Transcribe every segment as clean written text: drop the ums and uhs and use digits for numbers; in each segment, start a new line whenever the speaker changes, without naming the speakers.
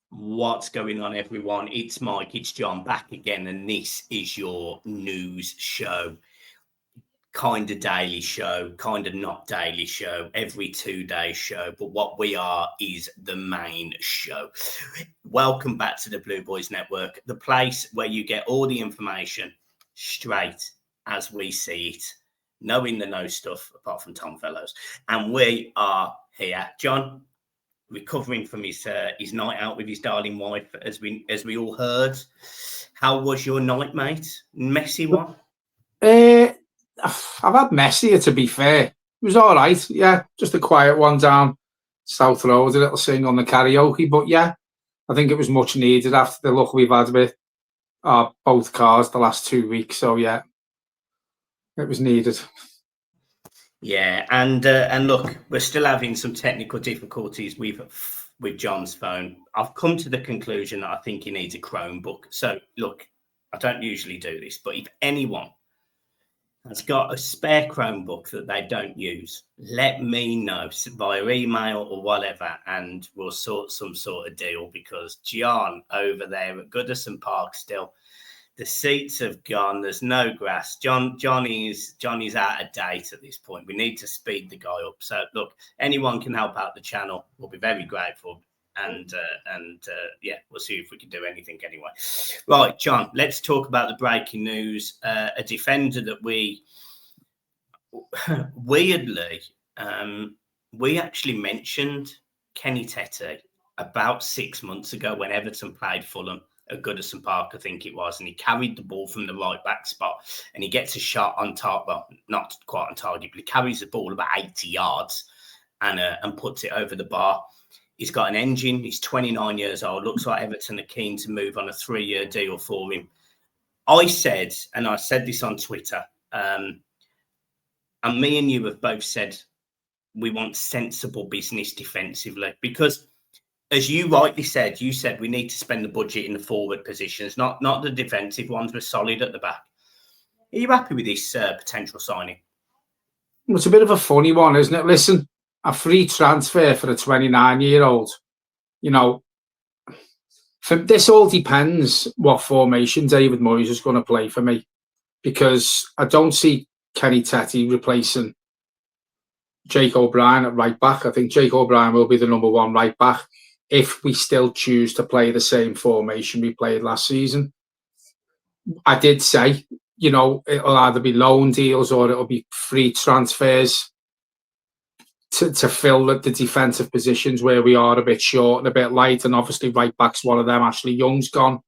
What's going on, everyone? It's Mike, it's John back again, and this is your news show. Kind of daily show, kind of not daily show, every 2 day show. But what we are is the main show. Welcome back to the Blue Boys Network, the place where you get all the information straight as we see it. No in the know stuff, apart from Tom Fellows. And we are here. John, recovering from his night out with his darling wife, as we all heard. How was your night, mate? Messy one?
I've had messier, to be fair. It was all right, yeah. Just a quiet one down South Road, a little sing on the karaoke. But yeah, I think it was much needed after the luck we've had with both cars the last 2 weeks. So yeah, it was needed.
Yeah, and look, we're still having some technical difficulties with John's phone. I've come to the conclusion that I think he needs a Chromebook. So look, I don't usually do this, but if anyone has got a spare Chromebook that they don't use, let me know via email or whatever, and we'll sort some sort of deal, because John over there at Goodison Park still, the seats have gone. There's no grass. Johnny's out of date at this point. We need to speed the guy up. So look, anyone can help out the channel. We'll be very grateful. And yeah, we'll see if we can do anything anyway. Right, John, let's talk about the breaking news. A defender that we weirdly we actually mentioned, Kenny Tete, about 6 months ago when Everton played Fulham at Goodison Park, I think it was, and he carried the ball from the right back spot, and he gets a shot on target. Well, not quite on target, but he carries the ball about 80 yards and puts it over the bar. He's got an engine. He's 29 years old. Looks like Everton are keen to move on a 3-year deal for him. I said, and I said this on Twitter, and me and you have both said we want sensible business defensively, because, as you rightly said, we need to spend the budget in the forward positions, not the defensive ones. We're solid at the back. Are you happy with this potential signing?
It's a bit of a funny one, isn't it? Listen, a free transfer for a 29-year-old, you know, this all depends what formation David Moyes is going to play for me, because I don't see Kenny Tete replacing Jake O'Brien at right back. I think Jake O'Brien will be the number one right back if we still choose to play the same formation we played last season. I did say, you know, it'll either be loan deals or it'll be free transfers to fill the defensive positions where we are a bit short and a bit light. And obviously right back's one of them. Ashley Young's gone.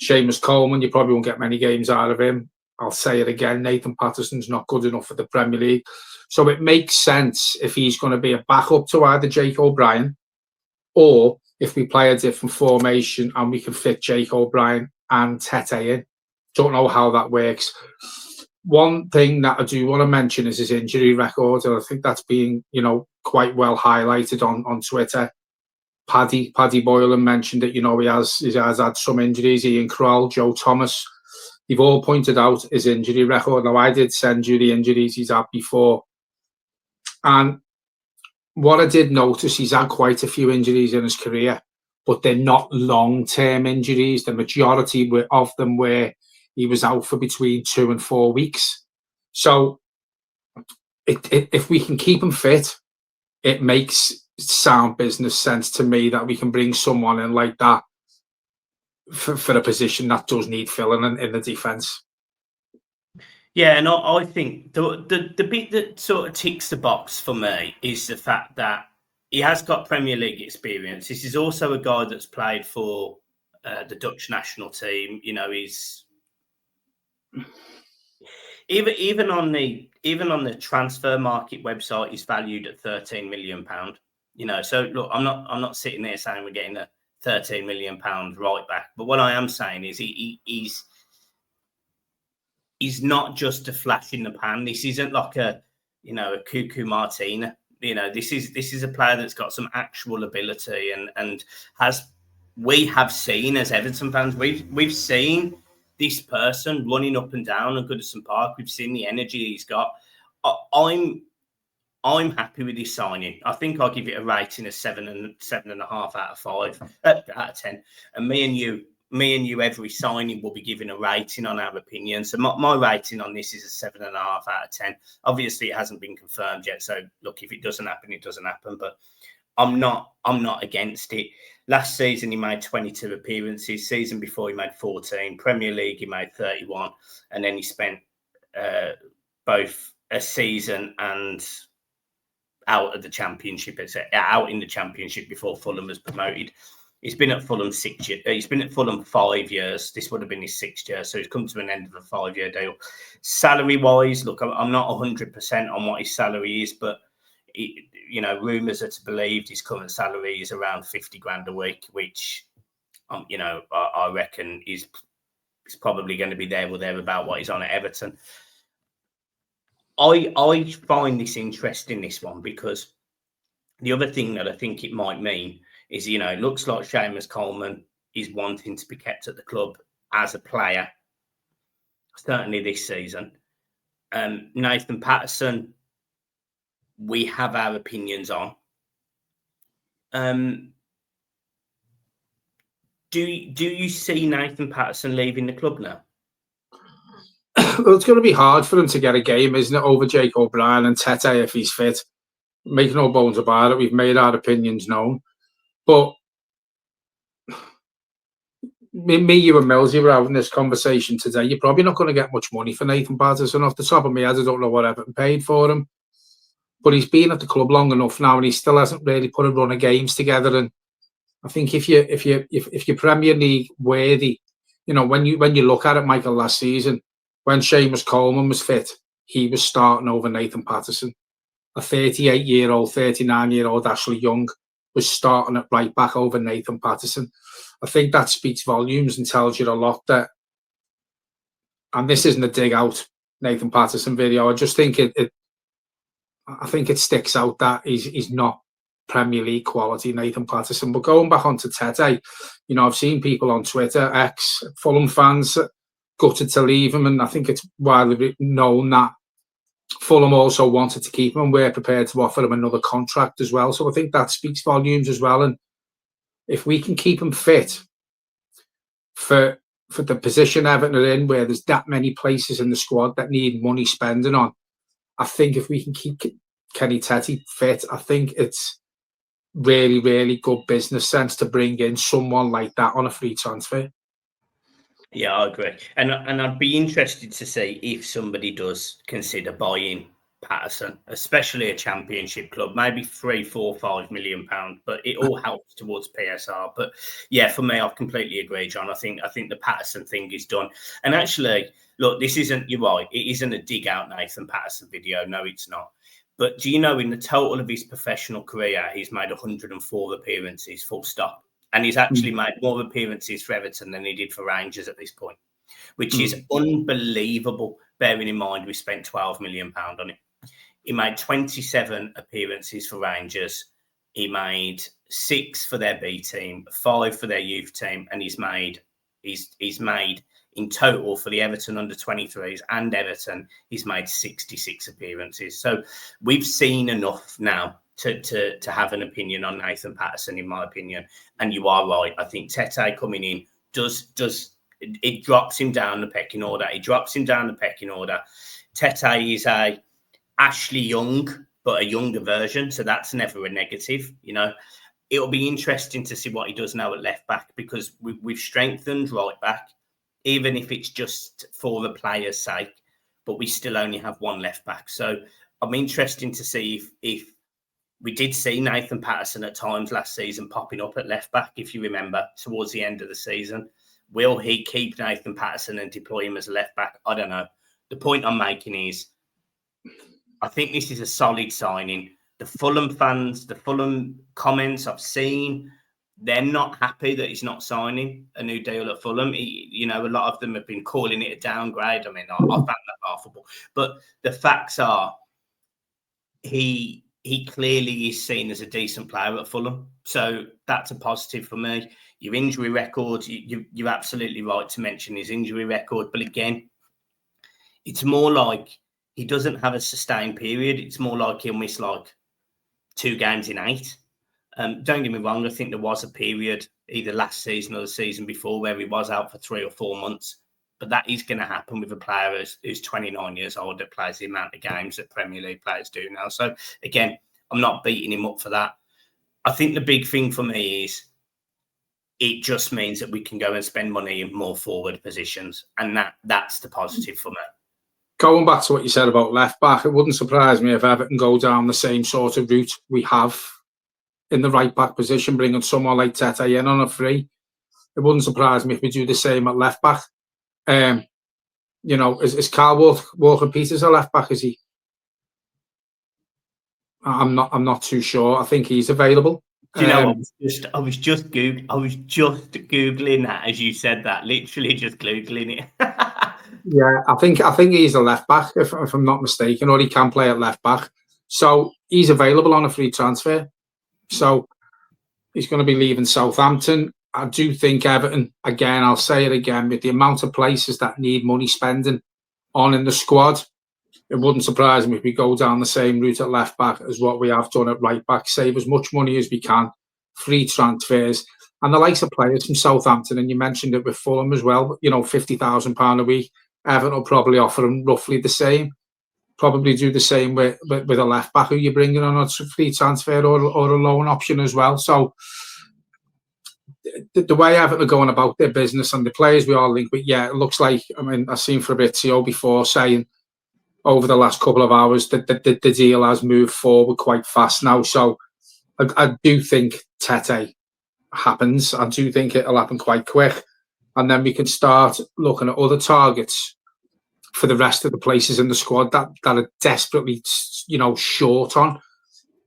Seamus Coleman, you probably won't get many games out of him. I'll say it again, Nathan Patterson's not good enough for the Premier League. So it makes sense if he's going to be a backup to either Jake O'Brien, or if we play a different formation and we can fit Jake O'Brien and Tete in. Don't know how that works. One thing that I do want to mention is his injury record, and I think that's being, you know, quite well highlighted on Twitter. Paddy Boylan mentioned that, you know, he has had some injuries. Ian Kroll, Joe Thomas, they've all pointed out his injury record. Now, I did send you the injuries he's had before, and what I did notice, he's had quite a few injuries in his career, but they're not long-term injuries. The majority of them were he was out for between 2 and 4 weeks. So if we can keep him fit, it makes sound business sense to me that we can bring someone in like that for a position that does need filling in the defence.
Yeah, and I think the bit that sort of ticks the box for me is the fact that he has got Premier League experience. This is also a guy that's played for the Dutch national team. You know, he's even on the transfer market website, he's valued at £13 million. You know, so look, I'm not sitting there saying we're getting a £13 million right back, but what I am saying is he's not just a flash in the pan. This isn't like a Cuckoo Martina. You know, this is a player that's got some actual ability and we have seen as Everton fans, we've seen this person running up and down at Goodison Park. We've seen the energy he's got. I'm I'm happy with his signing. I think I'll give it a rating of 7.5 out of 5 out of 10. And me and you, every signing will be given a rating on our opinion. So my rating on this is a 7.5 out of 10. Obviously, it hasn't been confirmed yet. So look, if it doesn't happen, it doesn't happen. But I'm not against it. Last season he made 22 appearances. Season before he made 14. Premier League he made 31, and then he spent both a season and out of the Championship, out in the Championship before Fulham was promoted. He's been at Fulham 6 years. He's been at Fulham 5 years. This would have been his 6th year, so he's come to an end of a 5-year deal. Salary-wise, look, I'm not 100% on what his salary is, but rumours are to believe his current salary is around 50 grand a week, which, I reckon is probably going to be there or there about what he's on at Everton. I find this interesting, this one, because the other thing that I think it might mean is, it looks like Seamus Coleman is wanting to be kept at the club as a player, certainly this season. Nathan Patterson, we have our opinions on. Do you see Nathan Patterson leaving the club now?
Well, it's going to be hard for him to get a game, isn't it, over Jake O'Brien and Tete if he's fit. Make no bones about it. We've made our opinions known. But me, you and Millsy were having this conversation today. You're probably not going to get much money for Nathan Patterson. Off the top of my head, I don't know what Everton paid for him. But he's been at the club long enough now, and he still hasn't really put a run of games together. And I think if you're Premier League worthy, when you look at it, Michael, last season, when Seamus Coleman was fit, he was starting over Nathan Patterson. A 38-year-old, 39-year-old Ashley Young was starting at right back over Nathan Patterson. I think that speaks volumes and tells you a lot that, and this isn't a dig out Nathan Patterson video, I just think I think it sticks out that he's not Premier League quality, Nathan Patterson. But going back onto Tete, I've seen people on Twitter, Fulham fans, gutted to leave him, and I think it's widely known that Fulham also wanted to keep him and we're prepared to offer him another contract as well. So I think that speaks volumes as well. And if we can keep him fit for the position Everton are in, where there's that many places in the squad that need money spending on, I think if we can keep Kenny Tete fit, I think it's really, really good business sense to bring in someone like that on a free transfer.
Yeah, I agree. And I'd be interested to see if somebody does consider buying Patterson, especially a Championship club, maybe 3, 4, 5 million pounds, but it all helps towards PSR. But yeah, for me, I completely agree, John. I think the Patterson thing is done. And actually, look, you're right, it isn't a dig out Nathan Patterson video. No, it's not. But do you know, in the total of his professional career, he's made 104 appearances, full stop. And he's actually made more appearances for Everton than he did for Rangers at this point, which is unbelievable, bearing in mind we spent £12 million on it. He made 27 appearances for Rangers. He made 6 for their B team, 5 for their youth team, and he's made in total for the Everton under-23s and Everton, he's made 66 appearances. So we've seen enough now to have an opinion on Nathan Patterson, in my opinion. And you are right. I think Tete coming in it drops him down the pecking order. Tete is a Ashley Young, but a younger version. So that's never a negative, It'll be interesting to see what he does now at left back, because we've strengthened right back, even if it's just for the player's sake, but we still only have one left back. So I'm interested to see if we did see Nathan Patterson at times last season popping up at left back, if you remember, towards the end of the season. Will he keep Nathan Patterson and deploy him as a left back? I don't know. The point I'm making is I think this is a solid signing. The Fulham fans, the Fulham comments I've seen, they're not happy that he's not signing a new deal at Fulham. A lot of them have been calling it a downgrade. I mean, I found that laughable. But the facts are he clearly is seen as a decent player at Fulham. So that's a positive for me. Your injury record, you're absolutely right to mention his injury record. But again, it's more like he doesn't have a sustained period. It's more like he'll miss like 2 games in 8. Don't get me wrong, I think there was a period either last season or the season before where he was out for 3 or 4 months. But that is going to happen with a player who's 29 years old that plays the amount of games that Premier League players do now. So, again, I'm not beating him up for that. I think the big thing for me is it just means that we can go and spend money in more forward positions. And that's the positive for me.
Going back to what you said about left back, it wouldn't surprise me if Everton go down the same sort of route we have in the right back position, bringing someone like Tete in on a free. It wouldn't surprise me if we do the same at left back. You know, is Carl Walker-Peters a left back? Is he? I'm not too sure. I think he's available.
Do you know? I was just googling that as you said that. Literally just googling it.
Yeah, I think he's a left back if I'm not mistaken, or he can play at left back. So he's available on a free transfer. So he's going to be leaving Southampton. I do think Everton, again, I'll say it again, with the amount of places that need money spending on in the squad, it wouldn't surprise me if we go down the same route at left back as what we have done at right back. Save as much money as we can, free transfers, and the likes of players from Southampton. And you mentioned it with Fulham as well. You know, £50,000 a week. Everton will probably offer them roughly the same. Probably do the same with a left back who you're bringing on a free transfer or a loan option as well. So the way Everton are going about their business and the players we are linked with, yeah, it looks like, I mean, I've seen Fabrizio before saying over the last couple of hours that the deal has moved forward quite fast now. So I do think Tete happens. I do think it'll happen quite quick. And then we can start looking at other targets for the rest of the places in the squad that are desperately, you know, short on.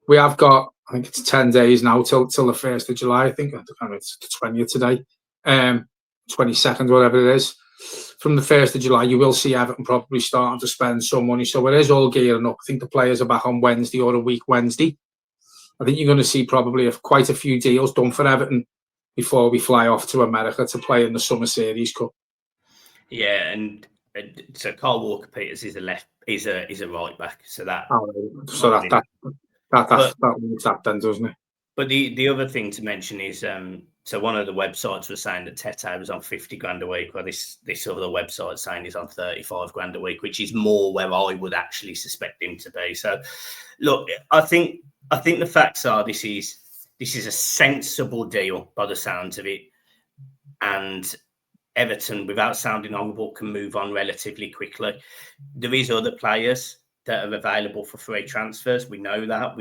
We have got, I think it's 10 days now till the 1st of July. I think it's the 20th today, 22nd, whatever it is. From the 1st of July, you will see Everton probably starting to spend some money. So it is all gearing up. I think the players are back on Wednesday or a week Wednesday. I think you're going to see probably quite a few deals done for Everton before we fly off to America to play in the Summer Series Cup.
Yeah, and so Carl Walker-Peters is a right back. So that
that moves that then, doesn't it?
But the other thing to mention is so one of the websites was saying that Tete was on 50 grand a week, while this other website saying he's on 35 grand a week, which is more where I would actually suspect him to be. So look, I think the facts are this is a sensible deal by the sounds of it, and Everton, without sounding horrible, can move on relatively quickly. There is other players that are available for free transfers. We know that.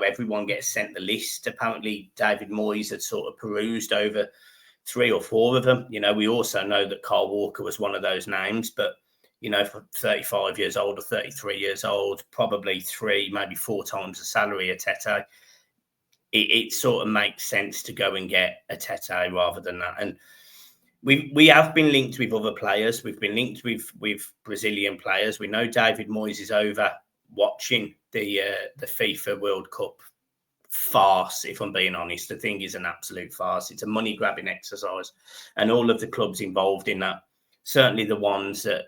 Everyone gets sent the list. Apparently, David Moyes had sort of perused over 3 or 4 of them. You know, we also know that Carl Walker was one of those names, but, you know, for 35 years old or 33 years old, probably 3, maybe 4 times the salary of Tete, it sort of makes sense to go and get a Tete rather than that. And we have been linked with other players. We've been linked with Brazilian players. We know David Moyes is over watching the FIFA World Cup farce, if I'm being honest. The thing is an absolute farce. It's a money-grabbing exercise. And all of the clubs involved in that, certainly the ones that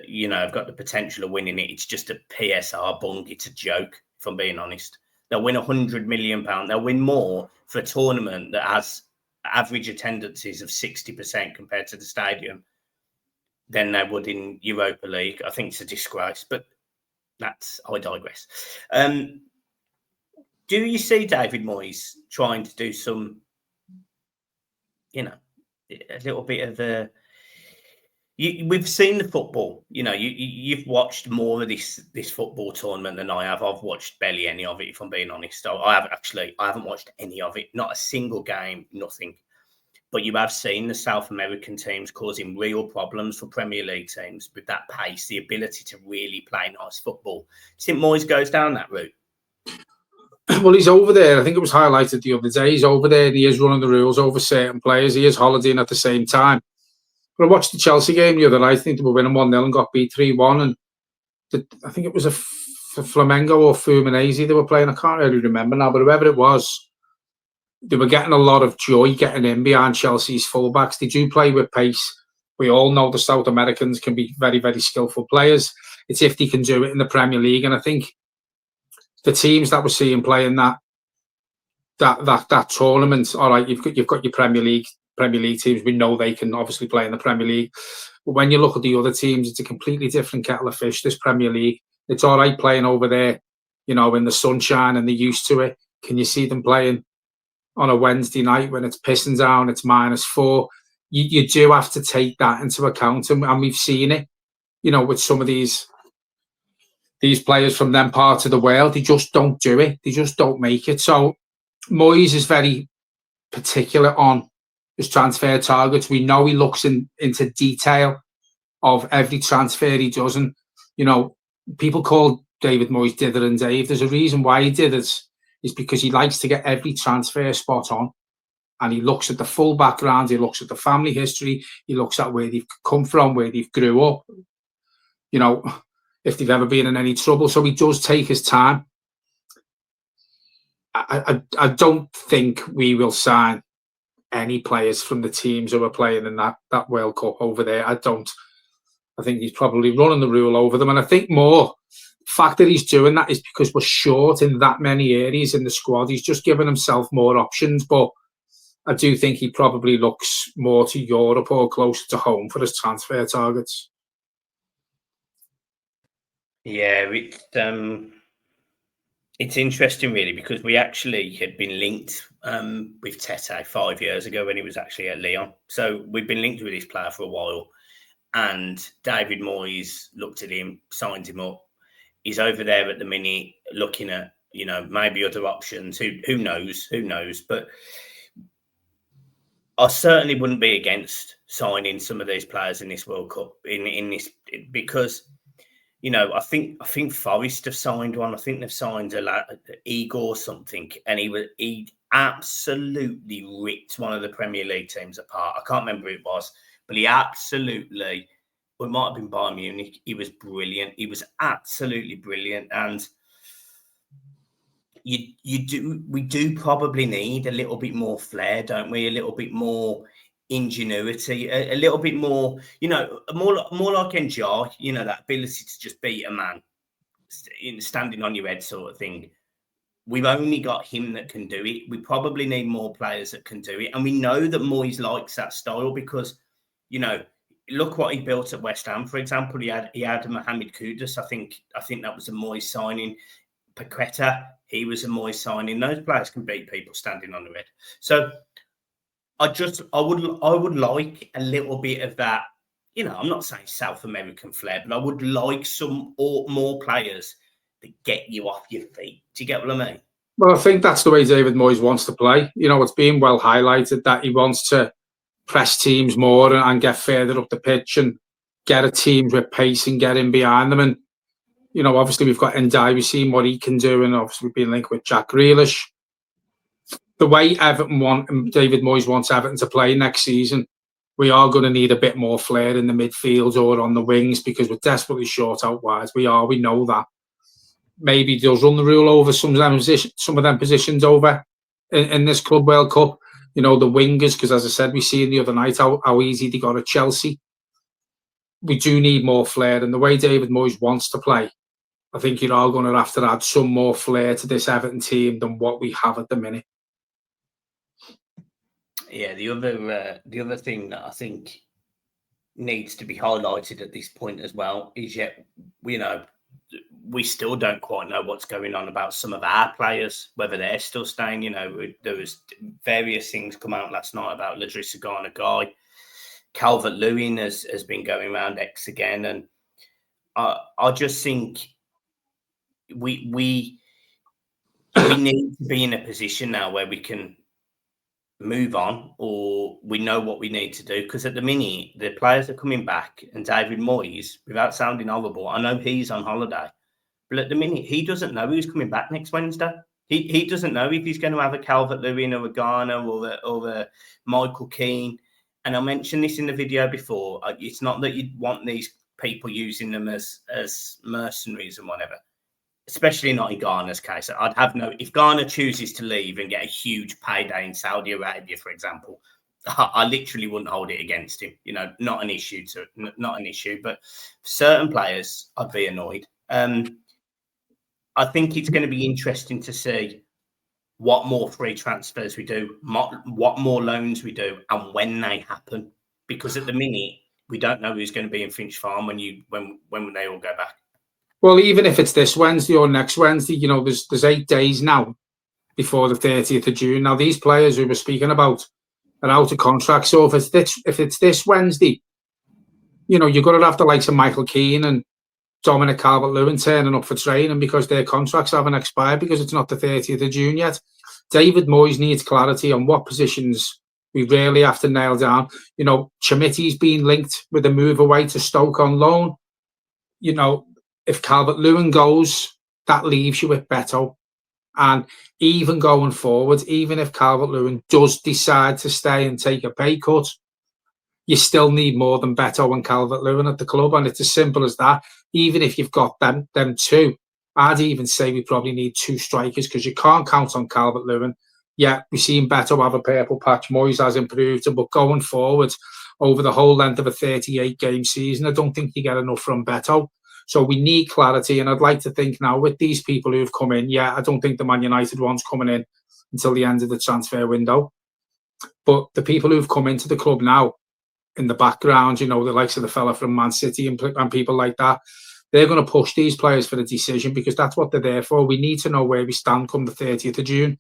you know, have got the potential of winning it, it's just a PSR bung. It's a joke, if I'm being honest. They'll win £100 million. They'll win more for a tournament that has average attendances of 60% compared to the stadium than they would in Europa League. I think it's a disgrace, but I digress. Do you see David Moyes trying to do some, you know, a little bit of we've seen the football. You know, you've watched more of this football tournament than I have. I've watched barely any of it, if I'm being honest. I haven't watched any of it. Not a single game, nothing. But you have seen the South American teams causing real problems for Premier League teams with that pace, the ability to really play nice football. Do you think Moyes goes down that route?
Well, he's over there. I think it was highlighted the other day. He's over there and he is running the rules over certain players. He is holidaying at the same time. But I watched the Chelsea game the other night. I think they were winning 1-0 and got beat 3-1. And I think it was a Flamengo or Fluminense they were playing. I can't really remember now, but whoever it was, they were getting a lot of joy getting in behind Chelsea's fullbacks. They do play with pace. We all know the South Americans can be very, very skillful players. It's if they can do it in the Premier League. And I think the teams that we're seeing playing that tournament, all right, you've got your Premier League teams. We know they can obviously play in the Premier League. But when you look at the other teams, it's a completely different kettle of fish, this Premier League. It's all right playing over there, you know, in the sunshine, and they're used to it. Can you see them playing on a Wednesday night when it's pissing down, it's -4? You do have to take that into account. And we've seen it, you know, with some of these players from them parts of the world. They just don't do it. They just don't make it. So Moyes is very particular on his transfer targets. We know he looks into detail of every transfer he does. And, you know, people call David Moyes Dither and Dave. There's a reason why he did it. Is because he likes to get every transfer spot on. And he looks at the full background. He looks at the family history. He looks at where they've come from, where they've grew up. You know, if they've ever been in any trouble. So he does take his time. I don't think we will sign any players from the teams who are playing in that World Cup over there. I don't. I think he's probably running the rule over them. And I think more fact that he's doing that is because we're short in that many areas in the squad. He's just giving himself more options. But I do think he probably looks more to Europe or closer to home for his transfer targets.
Yeah, it's interesting, really, because we actually had been linked with Tete 5 years ago when he was actually at Lyon. So we've been linked with this player for a while. And David Moyes looked at him, signed him up. He's over there at the minute looking at, you know, maybe other options. Who knows? Who knows? But I certainly wouldn't be against signing some of these players in this World Cup in this, because, you know, I think Forest have signed one. I think they've signed Igor something, and he absolutely ripped one of the Premier League teams apart. I can't remember who it was, but he absolutely, well, it might have been Bayern Munich. He was brilliant. He was absolutely brilliant. And we do probably need a little bit more flair, don't we? A little bit more ingenuity, a little bit more, you know, more like Enjoy, you know, that ability to just beat a man standing on your head sort of thing. We've only got him that can do it. We probably need more players that can do it. And we know that Moyes likes that style because, you know, look what he built at West Ham, for example. He had Mohamed Kudus. I think that was a Moyes signing. Paqueta, he was a Moyes signing. Those players can beat people standing on the head. So I would like a little bit of that, you know, I'm not saying South American flair, but I would like some more players that get you off your feet. Do you get what I mean?
Well, I think that's the way David Moyes wants to play. You know, it's been well highlighted that he wants to press teams more and get further up the pitch and get a team with pace and get in behind them. And, you know, obviously we've got Ndiaye, we've seen what he can do, and obviously we've been linked with Jack Grealish. The way David Moyes wants Everton to play next season, we are going to need a bit more flair in the midfield or on the wings because we're desperately short out wide. We know that. Maybe they'll run the rule over some of them positions over in this Club World Cup. You know, the wingers, because as I said, we seen the other night how easy they got at Chelsea. We do need more flair, and the way David Moyes wants to play, I think you're all going to have to add some more flair to this Everton team than what we have at the minute.
Yeah, the other thing that I think needs to be highlighted at this point as well is, yet, you know, we still don't quite know what's going on about some of our players, whether they're still staying. You know, there was various things come out last night about Ladrissa Ghana Guy. Calvert-Lewin has been going around X again. And I just think we need to be in a position now where we can move on, or we know what we need to do. Because at the minute, the players are coming back, and David Moyes, without sounding horrible, I know he's on holiday, but at the minute, he doesn't know who's coming back next Wednesday. He doesn't know if he's going to have a Calvert-Lewin or a Ghana or a Michael Keane. And I mentioned this in the video before. It's not that you want these people using them as mercenaries and whatever, especially not in Ghana's case. If Ghana chooses to leave and get a huge payday in Saudi Arabia, for example, I literally wouldn't hold it against him. You know, not an issue. Not an issue. But certain players, I'd be annoyed. I think it's going to be interesting to see what more free transfers we do, what more loans we do, and when they happen. Because at the minute, we don't know who's going to be in Finch Farm when they all go back.
Well, even if it's this Wednesday or next Wednesday, you know, there's 8 days now before the 30th of June. Now, these players who we're speaking about are out of contract. So if it's this Wednesday, you know, you're going to have the likes of Michael Keane and Dominic Calvert-Lewin turning up for training because their contracts haven't expired because it's not the 30th of June yet. David Moyes needs clarity on what positions we really have to nail down. You know, Chimity's been linked with a move away to Stoke on loan. You know, if Calvert-Lewin goes, that leaves you with Beto. And even going forward, even if Calvert-Lewin does decide to stay and take a pay cut, you still need more than Beto and Calvert-Lewin at the club. And it's as simple as that. Even if you've got them two, I'd even say we probably need 2 strikers because you can't count on Calvert-Lewin. Yeah, we've seen Beto have a purple patch. Moyes has improved him, but going forward over the whole length of a 38-game season, I don't think you get enough from Beto. So we need clarity. And I'd like to think now with these people who've come in, yeah, I don't think the Man United one's coming in until the end of the transfer window. But the people who've come into the club now, in the background, you know, the likes of the fella from Man City and people like that, they're going to push these players for the decision because that's what they're there for. We need to know where we stand come the 30th of June.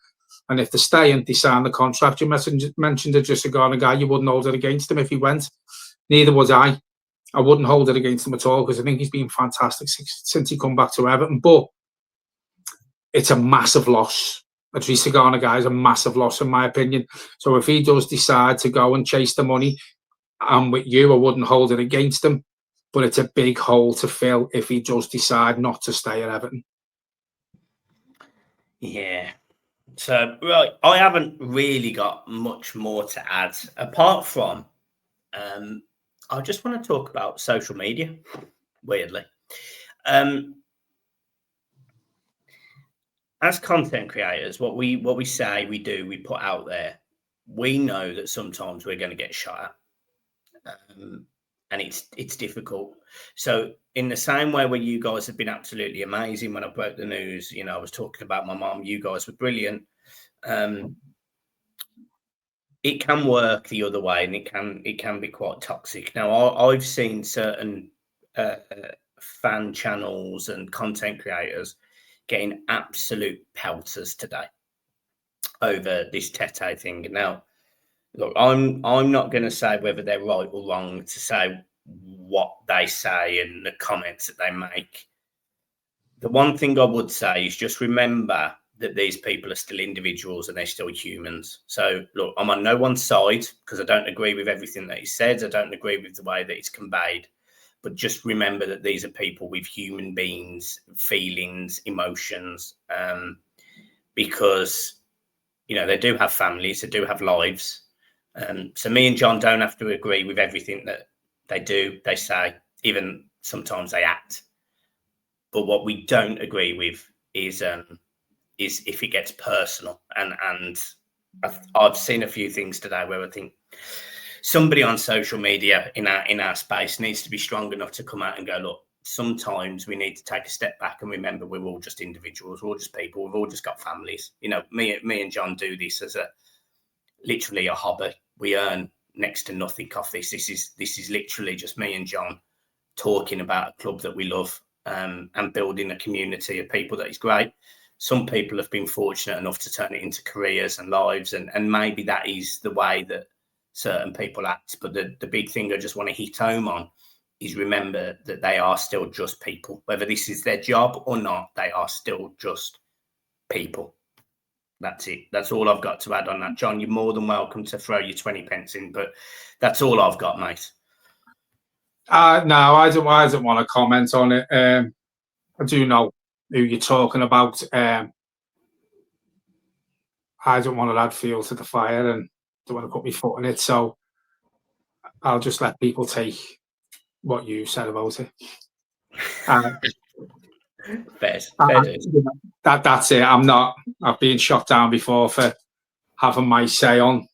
And if they stay and they sign the contract, you mentioned a Gisagana guy, you wouldn't hold it against him if he went. Neither would I. I wouldn't hold it against him at all because I think he's been fantastic since he come back to Everton. But it's a massive loss. A Gisagana guy is a massive loss in my opinion. So if he does decide to go and chase the money, I'm with you, I wouldn't hold it against him, but it's a big hole to fill if he does decide not to stay at Everton.
Yeah. So, right, I haven't really got much more to add, apart from I just want to talk about social media, weirdly. As content creators, what we say, we do, we put out there, we know that sometimes we're going to get shot at. And it's difficult. So in the same way where you guys have been absolutely amazing when I broke the news, you know, I was talking about my mom, you guys were brilliant. It can work the other way, and it can be quite toxic. Now, I've seen certain fan channels and content creators getting absolute pelters today over this Tete thing. Now, look, I'm not going to say whether they're right or wrong to say what they say and the comments that they make. The one thing I would say is just remember that these people are still individuals and they're still humans. So, look, I'm on no one's side because I don't agree with everything that he says. I don't agree with the way that it's conveyed. But just remember that these are people with human beings, feelings, emotions, because, you know, they do have families, they do have lives. So me and John don't have to agree with everything that they do, they say, even sometimes they act. But what we don't agree with is if it gets personal. And I've seen a few things today where I think somebody on social media in our space needs to be strong enough to come out and go, look, sometimes we need to take a step back and remember we're all just individuals, we're all just people, we've all just got families. You know, me and John do this as literally a hobby. We earn next to nothing off this. This is literally just me and John talking about a club that we love, and building a community of people that is great. Some people have been fortunate enough to turn it into careers and lives, and maybe that is the way that certain people act. But the big thing I just want to hit home on is remember that they are still just people. Whether this is their job or not, they are still just people. That's it. That's all I've got to add on that. John, you're more than welcome to throw your 20 pence in, but that's all I've got, mate.
No, I don't want to comment on it. I do know who you're talking about. I don't want to add fuel to the fire and don't want to put my foot in it. So I'll just let people take what you said about it. That's it. I've been shot down before for having my say on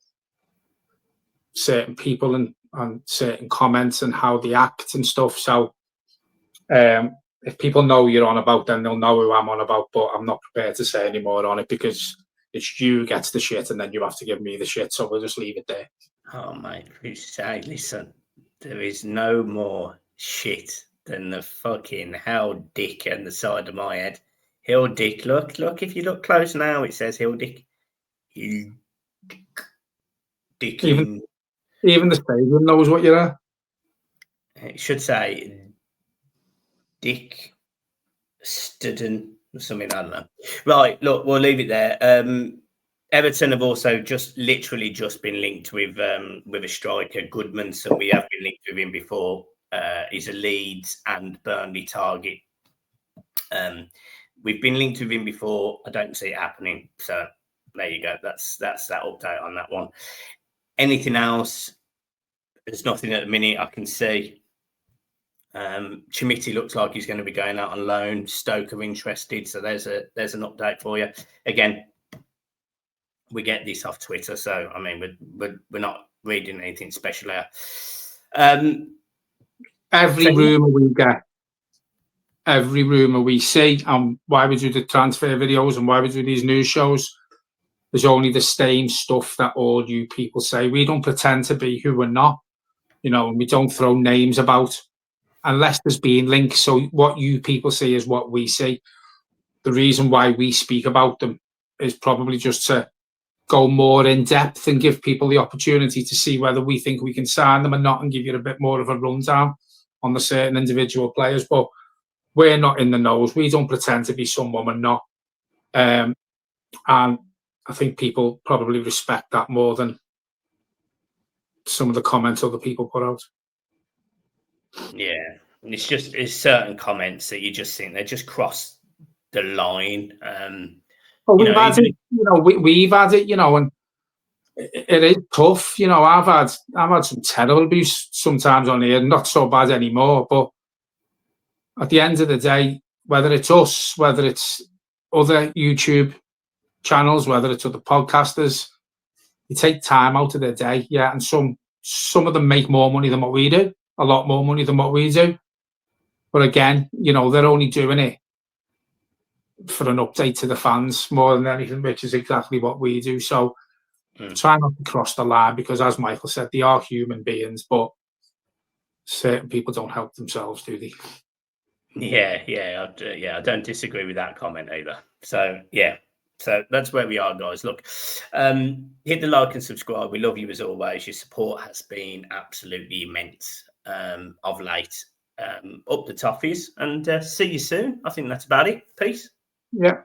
certain people and certain comments and how they act and stuff. So if people know you're on about, then they'll know who I'm on about. But I'm not prepared to say any more on it because it's you who gets the shit, and then you have to give me the shit. So we'll just leave it there.
Oh, mate, listen, there is no more shit than the fucking hell dick on the side of my head. Hill dick. Look, if you look close now, it says Hill dick. Hill dick.
Even the stadium knows what you're at.
It should say Dick Studden or something, I don't know. Right, look, we'll leave it there. Everton have also literally just been linked with a striker, Goodman, so we have been linked with him before. He's a Leeds and Burnley target. We've been linked with him before. I don't see it happening. So there you go. That's that update on that one. Anything else? There's nothing at the minute I can see. Chimiti looks like he's going to be going out on loan. Stoke are interested, so there's an update for you. Again, we get this off Twitter, so I mean we're not reading anything special there.
Every rumour we get, every rumour we see, and why we do the transfer videos and why we do these news shows, there's only the same stuff that all you people say. We don't pretend to be who we're not, and we don't throw names about unless there's been links. So what you people see is what we see. The reason why we speak about them is probably just to go more in depth and give people the opportunity to see whether we think we can sign them or not, and give you a bit more of a rundown on the certain individual players. But we're not in the nose. We don't pretend to be someone we're not. And I think people probably respect that more than some of the comments other people put out.
Yeah, it's certain comments that you just think they just cross the line.
We've had it, we've had it, and it is tough. I've had some terrible abuse sometimes on here, not so bad anymore. But at the end of the day, whether it's us, whether it's other YouTube channels, whether it's other podcasters, you take time out of their day, and some of them make more money than what we do, a lot more money than what we do. But again, they're only doing it for an update to the fans more than anything, which is exactly what we do. So try not to cross the line, because as Michael said, they are human beings, but certain people don't help themselves, do they?
Yeah, I don't disagree with that comment either. So yeah, so that's where we are, guys. Look, hit the like and subscribe. We love you as always. Your support has been absolutely immense of late. Up the toffees, and see you soon. I think that's about it. Peace.
Yeah.